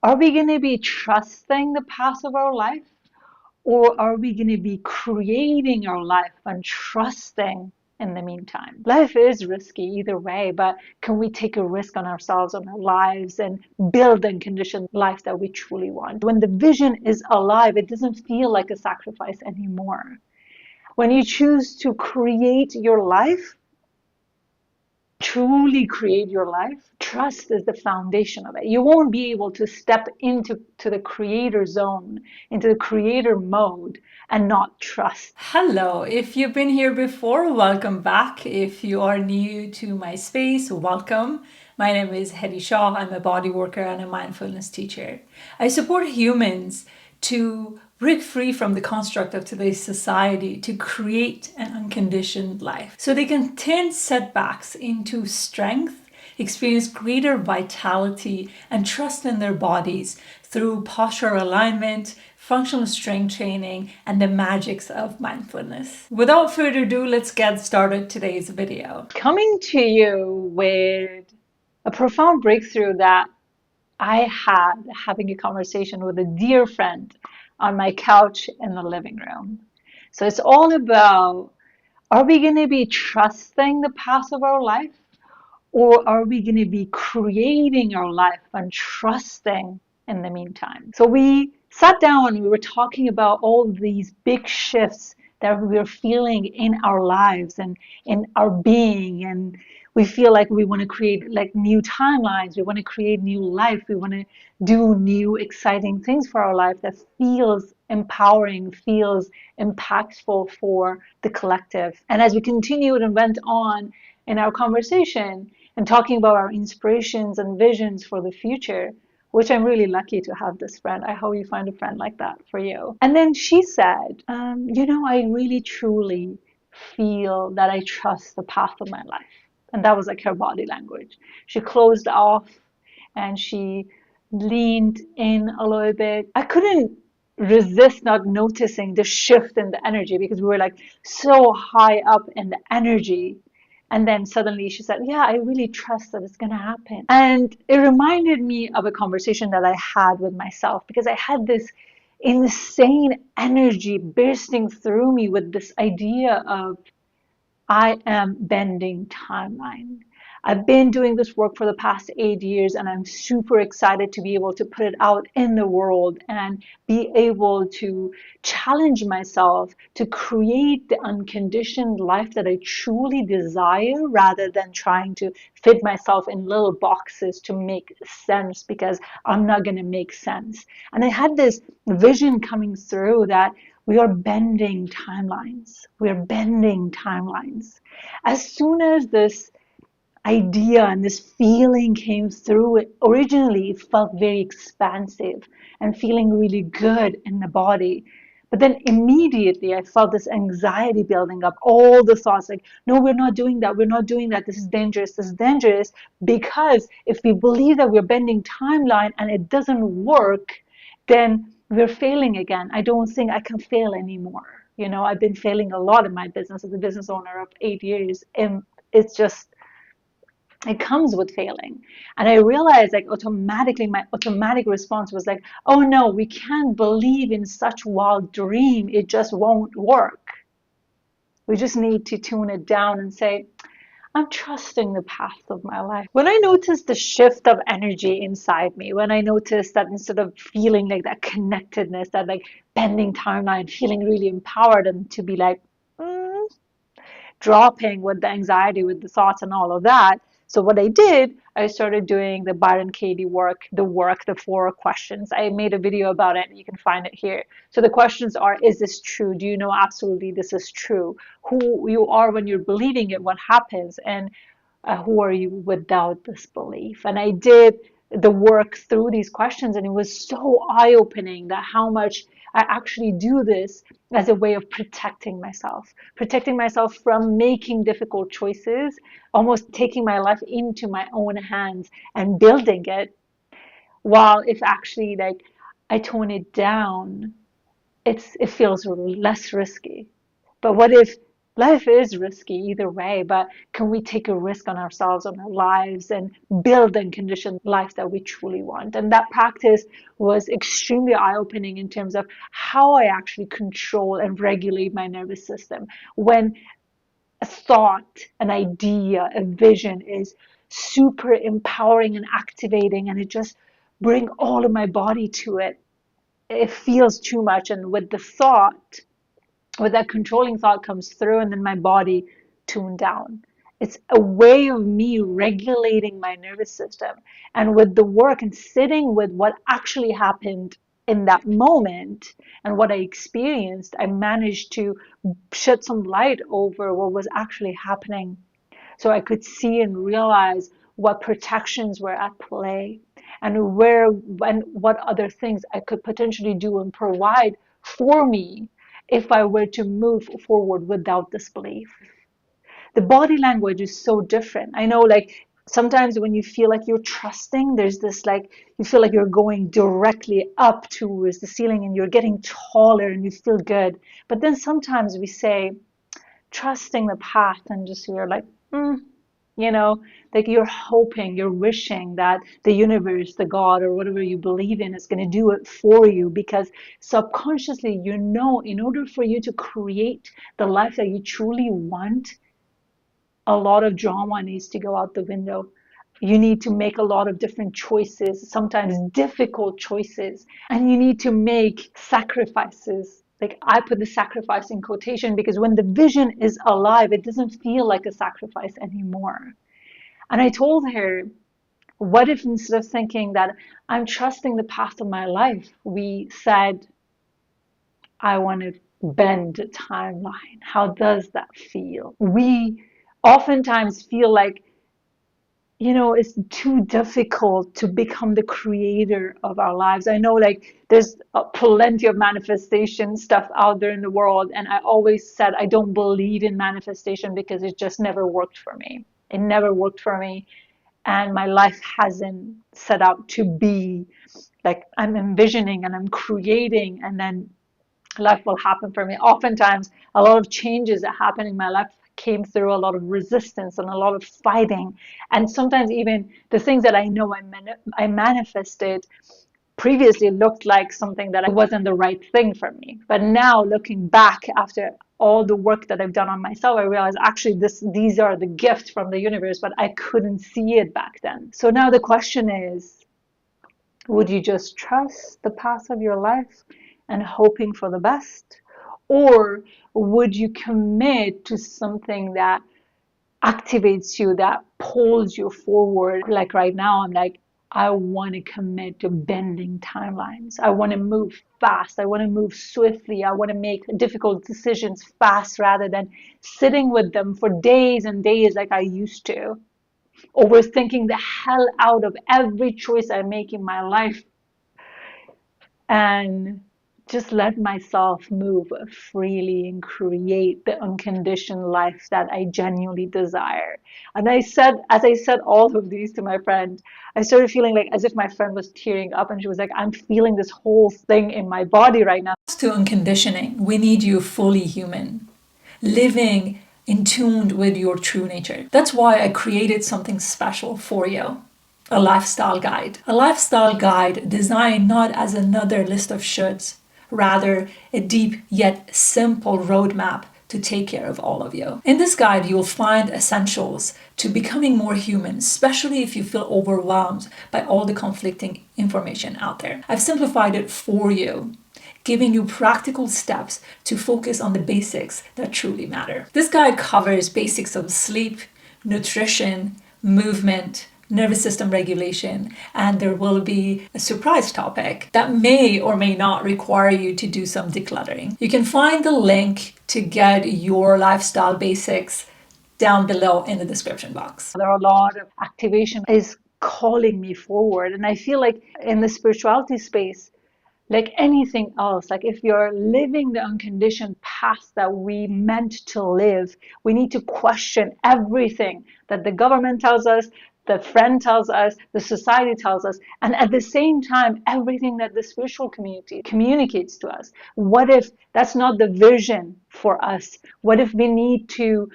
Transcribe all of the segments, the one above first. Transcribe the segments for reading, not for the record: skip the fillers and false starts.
Are we going to be trusting the path of our life? Or are we going to be creating our life and trusting in the meantime? Life is risky either way, but can we take a risk on ourselves, on our lives, and build and condition life that we truly want? When the vision is alive, it doesn't feel like a sacrifice anymore. When you choose to create your life, truly create your life, trust is the foundation of it. You won't be able to step into the creator zone, into the creator mode, and not trust. Hello, if you've been here before, welcome back. If you are new to my space, welcome. My name is Hedy Shaw. I'm a body worker and a mindfulness teacher. I support humans to break free from the construct of today's society to create an unconditioned life so they can turn setbacks into strength, experience greater vitality and trust in their bodies through postural alignment, functional strength training, and the magics of mindfulness. Without further ado, let's get started today's video. Coming to you with a profound breakthrough that I had having a conversation with a dear friend on my couch in the living room. So it's all about, are we going to be trusting the path of our life? Or are we going to be creating our life and trusting in the meantime? So we sat down and we were talking about all these big shifts that we are feeling in our lives and in our being. And we feel like we want to create like new timelines. We want to create new life. We want to do new, exciting things for our life that feels empowering, feels impactful for the collective. And as we continued and went on in our conversation, and talking about our inspirations and visions for the future, which I'm really lucky to have this friend. I hope you find a friend like that for you. And then she said, I really truly feel that I trust the path of my life. And that was like her body language. She closed off and she leaned in a little bit. I couldn't resist not noticing the shift in the energy because we were like so high up in the energy. And then suddenly she said, yeah, I really trust that it's going to happen. And it reminded me of a conversation that I had with myself because I had this insane energy bursting through me with this idea of I am bending timeline. I've been doing this work for the past 8 years, and I'm super excited to be able to put it out in the world and be able to challenge myself to create the unconditioned life that I truly desire rather than trying to fit myself in little boxes to make sense because I'm not going to make sense. And I had this vision coming through that we are bending timelines. We are bending timelines. As soon as this idea and this feeling came through, originally it felt very expansive and feeling really good in the body. But then immediately I felt this anxiety building up, all the thoughts like, no, we're not doing that. We're not doing that. This is dangerous. This is dangerous. Because if we believe that we're bending timeline and it doesn't work, then we're failing again. I don't think I can fail anymore. I've been failing a lot in my business as a business owner of 8 years. And it's just, it comes with failing. And I realized like automatically my automatic response was like, oh no, we can't believe in such wild dream. It just won't work. We just need to tune it down and say, I'm trusting the path of my life. When I noticed the shift of energy inside me, when I noticed that instead of feeling like that connectedness, that like bending timeline, feeling really empowered and to be like, dropping with the anxiety, with the thoughts and all of that. So what I did, I started doing the Byron Katie work, the 4 questions. I made a video about it. You can find it here. So the questions are, is this true? Do you know absolutely this is true? Who you are when you're believing it, what happens? And who are you without this belief? And I did the work through these questions, and it was so eye-opening that how much I actually do this as a way of protecting myself from making difficult choices, almost taking my life into my own hands and building it. While if actually like I tone it down, it feels less risky. But what if life is risky either way, but can we take a risk on ourselves, on our lives, and build and condition life that we truly want? And that practice was extremely eye-opening in terms of how I actually control and regulate my nervous system. When a thought, an idea, a vision is super empowering and activating, and it just bring all of my body to it. It feels too much, and with the thought, with that controlling thought comes through, and then my body tuned down. It's a way of me regulating my nervous system. And with the work and sitting with what actually happened in that moment and what I experienced, I managed to shed some light over what was actually happening. So I could see and realize what protections were at play and where and what other things I could potentially do and provide for me if I were to move forward without this belief. The body language is so different. I know, like, sometimes when you feel like you're trusting, there's this, like, you feel like you're going directly up towards the ceiling and you're getting taller and you feel good. But then sometimes we say, trusting the path, and just you're like, you know, like you're hoping, you're wishing that the universe, the God, or whatever you believe in is going to do it for you, because subconsciously, you know, in order for you to create the life that you truly want, a lot of drama needs to go out the window. You need to make a lot of different choices, sometimes difficult choices, and you need to make sacrifices. Like, I put the sacrifice in quotation because when the vision is alive, it doesn't feel like a sacrifice anymore. And I told her, what if instead of thinking that I'm trusting the path of my life, we said, I want to bend a timeline? How does that feel? We oftentimes feel like, you know, it's too difficult to become the creator of our lives. I know, like, there's plenty of manifestation stuff out there in the world, and I always said I don't believe in manifestation because it just never worked for me. It never worked for me, and my life hasn't set out to be like I'm envisioning and I'm creating, and then life will happen for me. Oftentimes, a lot of changes that happen in my life came through a lot of resistance and a lot of fighting. And sometimes even the things that I know I manifested previously looked like something that wasn't the right thing for me. But now, looking back after all the work that I've done on myself, I realized actually these are the gifts from the universe, but I couldn't see it back then. So now the question is, would you just trust the path of your life and hoping for the best? Or would you commit to something that activates you, that pulls you forward? Like right now, I'm like, I want to commit to bending timelines. I want to move fast. I want to move swiftly. I want to make difficult decisions fast rather than sitting with them for days and days like I used to, overthinking the hell out of every choice I make in my life, and just let myself move freely and create the unconditioned life that I genuinely desire. And as I said all of these to my friend, I started feeling like as if my friend was tearing up, and she was like, I'm feeling this whole thing in my body right now. To unconditioning, we need you fully human, living in tune with your true nature. That's why I created something special for you. A lifestyle guide. A lifestyle guide designed not as another list of shoulds, rather a deep yet simple roadmap to take care of all of you. In this guide, you'll find essentials to becoming more human, especially if you feel overwhelmed by all the conflicting information out there. I've simplified it for you, giving you practical steps to focus on the basics that truly matter. This guide covers basics of sleep, nutrition, movement, nervous system regulation, and there will be a surprise topic that may or may not require you to do some decluttering. You can find the link to get your lifestyle basics down below in the description box. There are a lot of activation is calling me forward, and I feel like in the spirituality space, like anything else, like if you're living the unconditioned path that we meant to live, we need to question everything that the government tells us, the friend tells us, the society tells us, and at the same time, everything that the spiritual community communicates to us. What if that's not the vision for us? What if we need to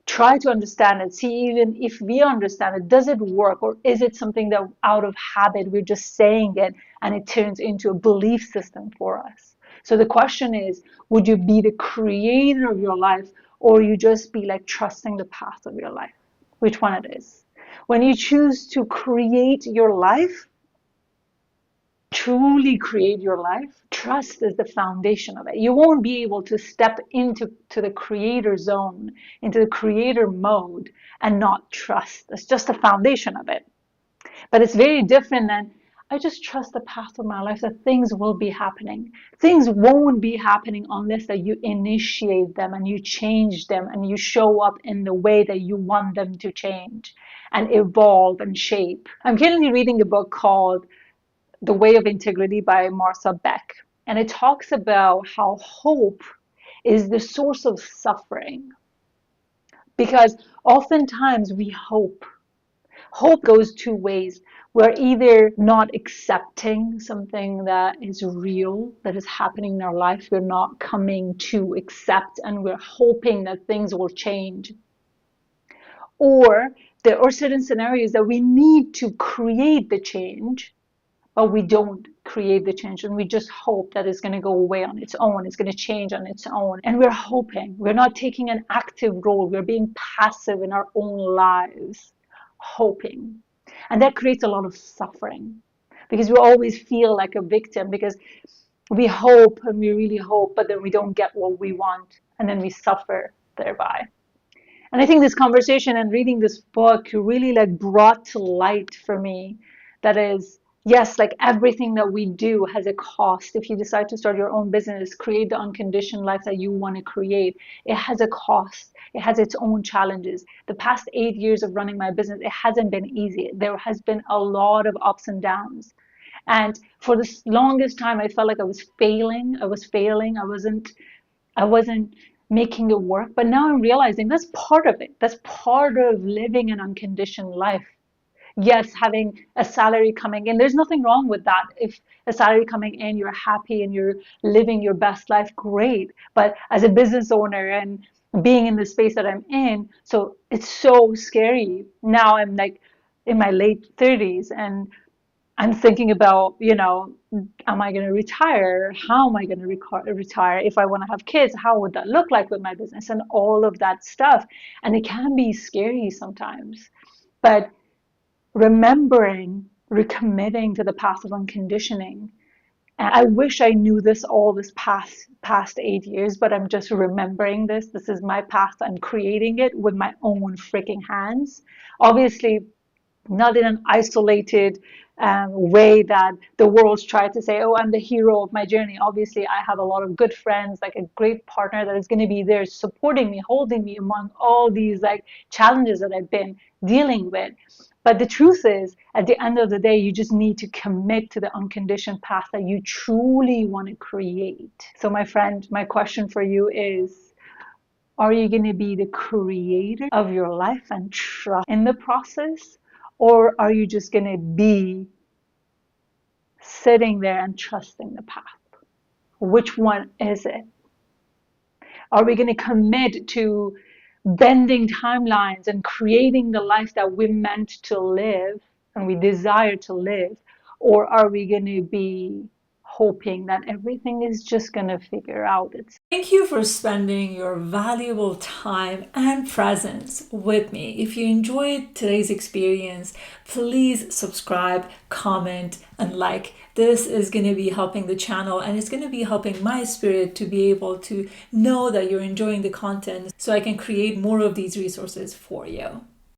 try to understand it, see even if we understand it, does it work, or is it something that out of habit we're just saying it and it turns into a belief system for us? So the question is, would you be the creator of your life, or you just be like trusting the path of your life? Which one it is? When you choose to create your life, truly create your life, trust is the foundation of it. You won't be able to step into the creator zone, into the creator mode, and not trust. It's just the foundation of it. But it's very different than, I just trust the path of my life that things will be happening. Things won't be happening unless that you initiate them and you change them and you show up in the way that you want them to change and evolve and shape. I'm currently reading a book called The Way of Integrity by Martha Beck. And it talks about how hope is the source of suffering. Because oftentimes we hope. Hope goes two ways. We're either not accepting something that is real, that is happening in our life. We're not coming to accept, and we're hoping that things will change. Or there are certain scenarios that we need to create the change, but we don't create the change, and we just hope that it's going to go away on its own, it's going to change on its own. And we're hoping, we're not taking an active role, we're being passive in our own lives, hoping. And that creates a lot of suffering, because we always feel like a victim, because we hope and we really hope, but then we don't get what we want, and then we suffer thereby. And I think this conversation and reading this book really like brought to light for me that is, yes, like everything that we do has a cost. If you decide to start your own business, create the unconditioned life that you want to create, it has a cost. It has its own challenges. The past 8 years of running my business, it hasn't been easy. There has been a lot of ups and downs. And for the longest time, I felt like I was failing. I was failing. I wasn't making it work. But now I'm realizing that's part of it. That's part of living an unconditioned life. Yes, having a salary coming in, there's nothing wrong with that. If a salary coming in, you're happy and you're living your best life, great. But as a business owner and being in the space that I'm in, so it's so scary. Now I'm like in my late 30s, and I'm thinking about, am I going to retire? How am I going to retire? If I want to have kids, how would that look like with my business and all of that stuff? And it can be scary sometimes. But remembering, recommitting to the path of unconditioning. And I wish I knew this past 8 years, but I'm just remembering this. This is my path. I'm creating it with my own freaking hands. Obviously, not in an isolated way that the world's tried to say, oh, I'm the hero of my journey. Obviously, I have a lot of good friends, like a great partner that is going to be there supporting me, holding me among all these like challenges that I've been dealing with. But the truth is, at the end of the day, you just need to commit to the unconditioned path that you truly want to create. So, my friend, my question for you is, are you going to be the creator of your life and trust in the process? Or are you just going to be sitting there and trusting the path? Which one is it? Are we going to commit to bending timelines and creating the life that we're meant to live and we desire to live? Or are we going to be hoping that everything is just going to figure out itself? Thank you for spending your valuable time and presence with me. If you enjoyed today's experience, please subscribe, comment, and like. This is going to be helping the channel, and it's going to be helping my spirit to be able to know that you're enjoying the content so I can create more of these resources for you.